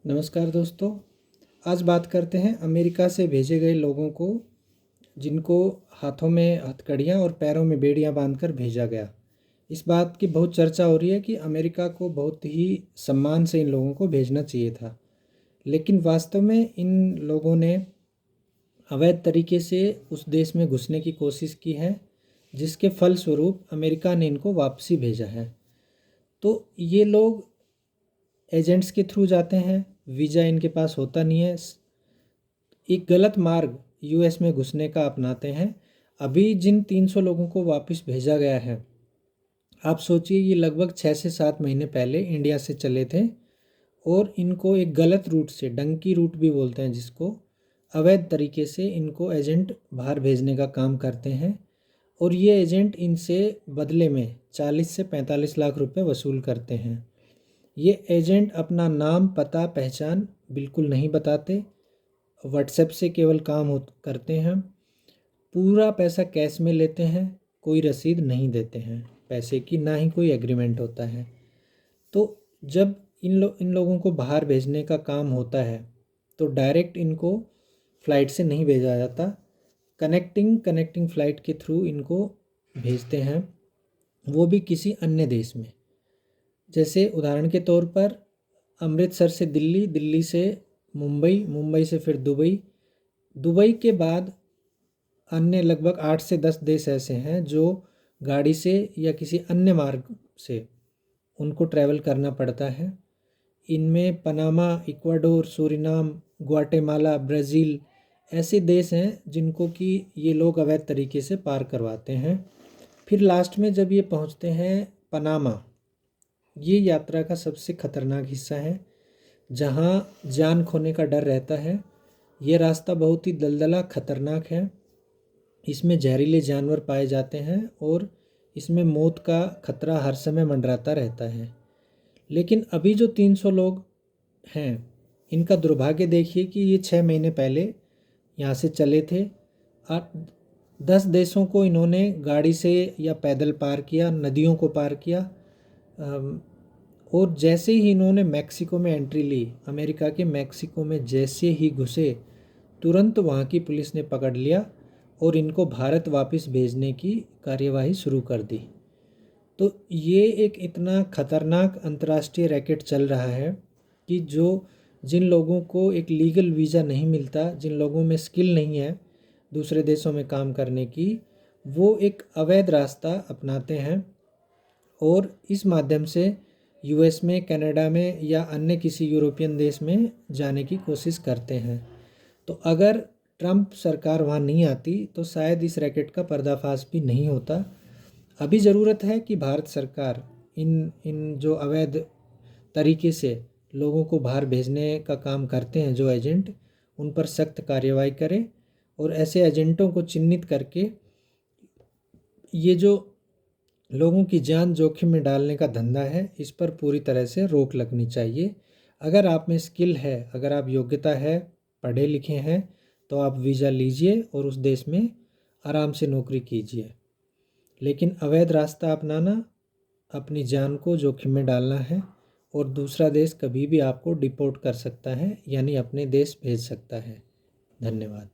नमस्कार दोस्तों। आज बात करते हैं अमेरिका से भेजे गए लोगों को, जिनको हाथों में हथकड़ियाँ और पैरों में बेड़ियाँ बांधकर भेजा गया। इस बात की बहुत चर्चा हो रही है कि अमेरिका को बहुत ही सम्मान से इन लोगों को भेजना चाहिए था, लेकिन वास्तव में इन लोगों ने अवैध तरीके से उस देश में घुसने की कोशिश की है, जिसके फलस्वरूप अमेरिका ने इनको वापसी भेजा है। तो ये लोग एजेंट्स के थ्रू जाते हैं, वीज़ा इनके पास होता नहीं है, एक गलत मार्ग यूएस में घुसने का अपनाते हैं। अभी जिन 300 लोगों को वापस भेजा गया है, आप सोचिए ये लगभग 6 से 7 महीने पहले इंडिया से चले थे और इनको एक गलत रूट से, डंकी रूट भी बोलते हैं जिसको, अवैध तरीके से इनको एजेंट बाहर भेजने का काम करते हैं और ये एजेंट इनसे बदले में 40 से 45 लाख रुपए वसूल करते हैं। ये एजेंट अपना नाम, पता, पहचान बिल्कुल नहीं बताते, व्हाट्सएप से केवल काम करते हैं, पूरा पैसा कैश में लेते हैं, कोई रसीद नहीं देते हैं पैसे की, ना ही कोई एग्रीमेंट होता है। तो जब इन लोगों को बाहर भेजने का काम होता है तो डायरेक्ट इनको फ़्लाइट से नहीं भेजा जाता, कनेक्टिंग फ़्लाइट के थ्रू इनको भेजते हैं, वो भी किसी अन्य देश में। जैसे उदाहरण के तौर पर अमृतसर से दिल्ली, दिल्ली से मुंबई, मुंबई से फिर दुबई, दुबई के बाद अन्य लगभग 8 से 10 देश ऐसे हैं जो गाड़ी से या किसी अन्य मार्ग से उनको ट्रैवल करना पड़ता है। इनमें Panama, Ecuador, Suriname, Guatemala, Brazil ऐसे देश हैं जिनको कि ये लोग अवैध तरीके से पार करवाते हैं। फिर लास्ट में जब ये पहुंचते हैं पनामा, ये यात्रा का सबसे खतरनाक हिस्सा है, जहां जान खोने का डर रहता है। ये रास्ता बहुत ही दलदला खतरनाक है, इसमें जहरीले जानवर पाए जाते हैं और इसमें मौत का खतरा हर समय मंडराता रहता है। लेकिन अभी जो 300 लोग हैं, इनका दुर्भाग्य देखिए कि ये 6 महीने पहले यहाँ से चले थे। 10 देशों को इन्होंने गाड़ी से या पैदल पार किया, नदियों को पार किया, और जैसे ही इन्होंने मैक्सिको में एंट्री ली, अमेरिका के मैक्सिको में जैसे ही घुसे, तुरंत वहाँ की पुलिस ने पकड़ लिया और इनको भारत वापस भेजने की कार्यवाही शुरू कर दी। तो ये एक इतना खतरनाक अंतर्राष्ट्रीय रैकेट चल रहा है कि जिन लोगों को एक लीगल वीज़ा नहीं मिलता, जिन लोगों में स्किल नहीं है दूसरे देशों में काम करने की, वो एक अवैध रास्ता अपनाते हैं और इस माध्यम से यूएस में, कनाडा में या अन्य किसी यूरोपियन देश में जाने की कोशिश करते हैं। तो अगर ट्रंप सरकार वहाँ नहीं आती तो शायद इस रैकेट का पर्दाफाश भी नहीं होता। अभी ज़रूरत है कि भारत सरकार इन जो अवैध तरीके से लोगों को बाहर भेजने का काम करते हैं जो एजेंट, उन पर सख्त कार्रवाई करे और ऐसे एजेंटों को चिन्हित करके ये जो लोगों की जान जोखिम में डालने का धंधा है, इस पर पूरी तरह से रोक लगनी चाहिए। अगर आप में स्किल है, अगर आप योग्यता है, पढ़े लिखे हैं, तो आप वीज़ा लीजिए और उस देश में आराम से नौकरी कीजिए। लेकिन अवैध रास्ता अपनाना अपनी जान को जोखिम में डालना है और दूसरा देश कभी भी आपको डिपोर्ट कर सकता है, यानी अपने देश भेज सकता है। धन्यवाद।